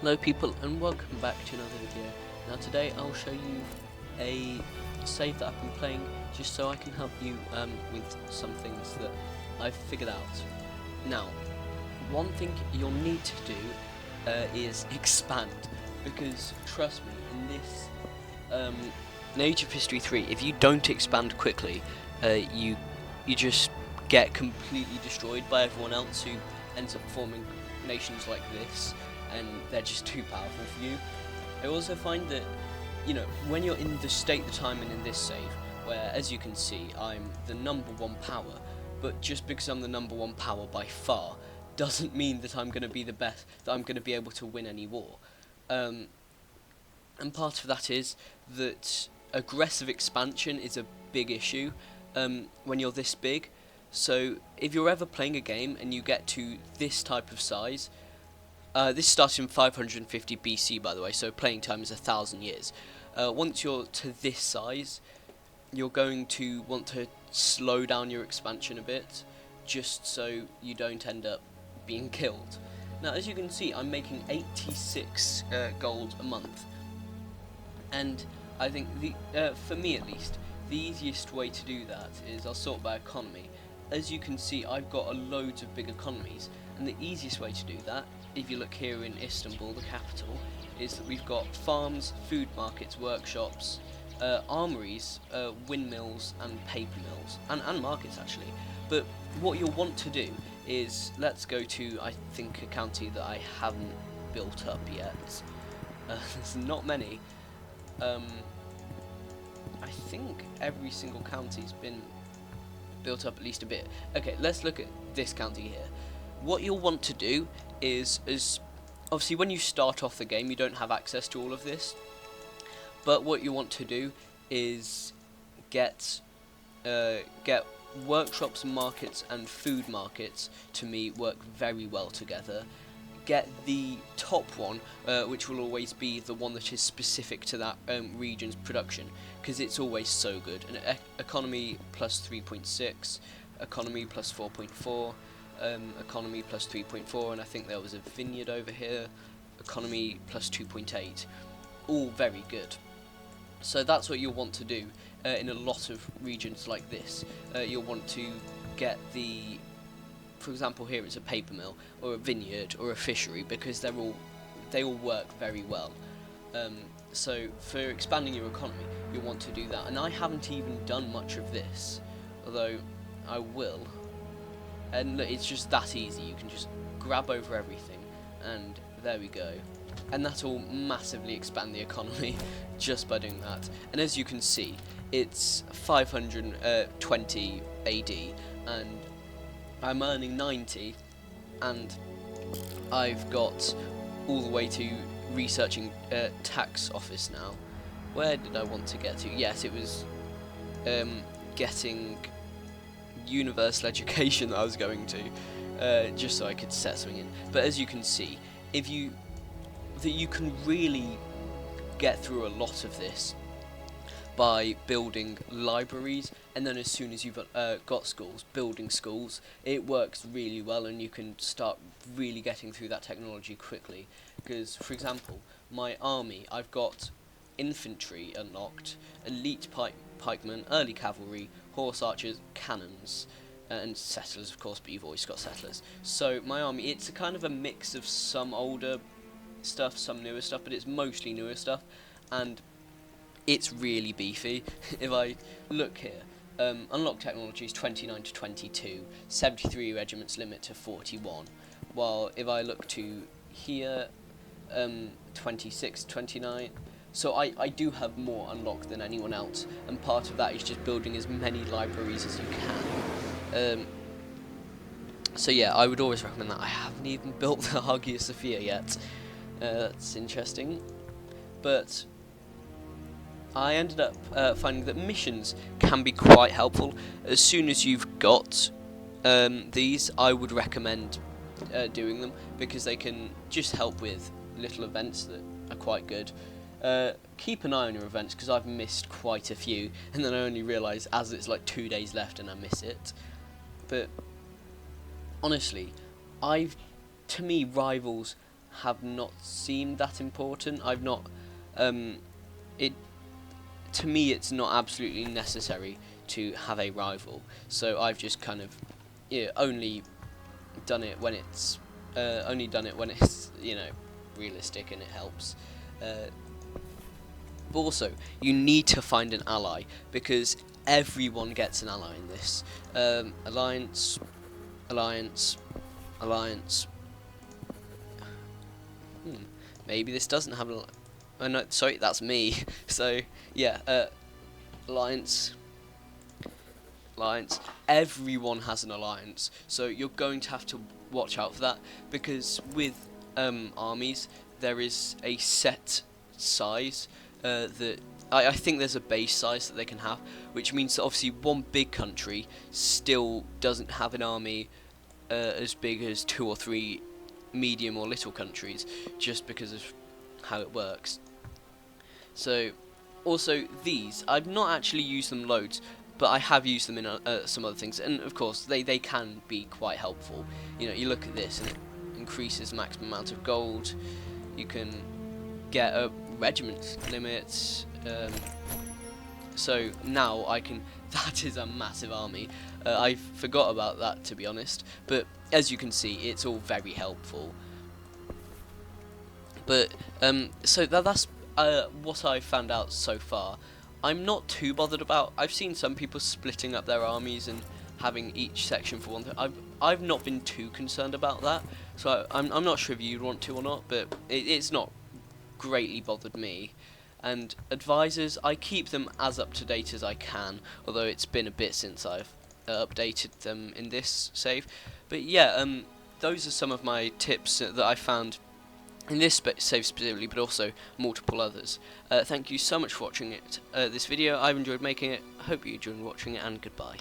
Hello people and welcome back to another video. Now today I'll show you a save that I've been playing just so I can help you with some things that I've figured out. Now, one thing you'll need to do is expand, because trust me, in this Age of History 3, if you don't expand quickly, you just get completely destroyed by everyone else who ends up forming nations like this, and they're just too powerful for you. I also find that, when you're in the state that I'm in this save, where, as you can see, I'm the #1 power, but just because I'm the #1 power by far, doesn't mean that I'm going to be the best, that I'm going to be able to win any war. And part of that is that aggressive expansion is a big issue when you're this big. So if you're ever playing a game and you get to this type of size, this starts in 550 BC, by the way, so playing time is 1,000 years. Once you're to this size, you're going to want to slow down your expansion a bit, just so you don't end up being killed. Now, as you can see, I'm making 86 gold a month, and I think, for me at least, the easiest way to do that is I'll sort by economy. As you can see, I've got loads of big economies, and the easiest way to do that, if you look here in Istanbul, the capital, is that we've got farms, food markets, workshops, armories, windmills and paper mills, and markets actually. But what you'll want to do is, let's go to, I think, a county that I haven't built up yet. There's not many. I think every single county's been built up at least a bit. Okay, let's look at this county here. What you'll want to do is obviously when you start off the game you don't have access to all of this, but what you want to do is get workshops, markets and food markets to me work very well together. Get the top one, which will always be the one that is specific to that region's production, because it's always so good. And economy plus 3.6, economy plus 4.4, economy plus 3.4, and I think there was a vineyard over here, economy plus 2.8, all very good. So that's what you'll want to do in a lot of regions like this. You'll want to get the, for example, here it's a paper mill or a vineyard or a fishery, because they all work very well. So for expanding your economy, you'll want to do that. And I haven't even done much of this, although I will. And look, it's just that easy. You can just grab over everything, and there we go. And that'll massively expand the economy just by doing that. And as you can see, it's 520 AD, and I'm earning 90, and I've got all the way to researching tax office now. Where did I want to get to? Yes, it was getting universal education that I was going to, just so I could set something in. But as you can see, you can really get through a lot of this by building libraries, and then as soon as you've got schools, building schools, it works really well, and you can start really getting through that technology quickly. Because, for example, my army, I've got infantry unlocked, elite pikemen, early cavalry, horse archers, cannons, and settlers, of course, but you've always got settlers. So my army, it's a kind of a mix of some older stuff, some newer stuff, but it's mostly newer stuff, and it's really beefy. If I look here, unlocked technologies 29 to 22, 73 regiments limit to 41, while if I look to here, 26, 29, so I do have more unlocked than anyone else, and part of that is just building as many libraries as you can. So yeah, I would always recommend that. I haven't even built the Hagia Sophia yet. That's interesting, but I ended up finding that missions can be quite helpful. As soon as you've got these, I would recommend doing them, because they can just help with little events that are quite good. Keep an eye on your events, because I've missed quite a few, and then I only realise as it's like 2 days left and I miss it. But honestly, to me, Rivals have not seemed that important. I've not it to me it's not absolutely necessary to have a rival, so I've just kind of only done it when it's realistic and it helps. But also, you need to find an ally, because everyone gets an ally in this. Alliance, alliance, alliance. Maybe this doesn't have an. Oh no, sorry, that's me. So yeah, alliance, alliance. Everyone has an alliance, so you're going to have to watch out for that, because with armies there is a set size that I think there's a base size that they can have, which means that obviously one big country still doesn't have an army as big as 2 or 3 medium or little countries, just because of how it works. So also these, I've not actually used them loads, but I have used them in some other things, and of course they can be quite helpful. You look at this and it increases the maximum amount of gold. You can get a regiment limit, so now I can that is a massive army. I forgot about that, to be honest, but as you can see, it's all very helpful. But so that's what I've found out so far. I'm not too bothered about. I've seen some people splitting up their armies and having each section for one thing. I've not been too concerned about that, so I'm not sure if you'd want to or not, but it's not greatly bothered me. And advisors, I keep them as up to date as I can, although it's been a bit since I've updated them in this save. But yeah, those are some of my tips that I found in this save specifically, but also multiple others. Thank you so much for watching this video. I've enjoyed making it. I hope you enjoyed watching it, and goodbye.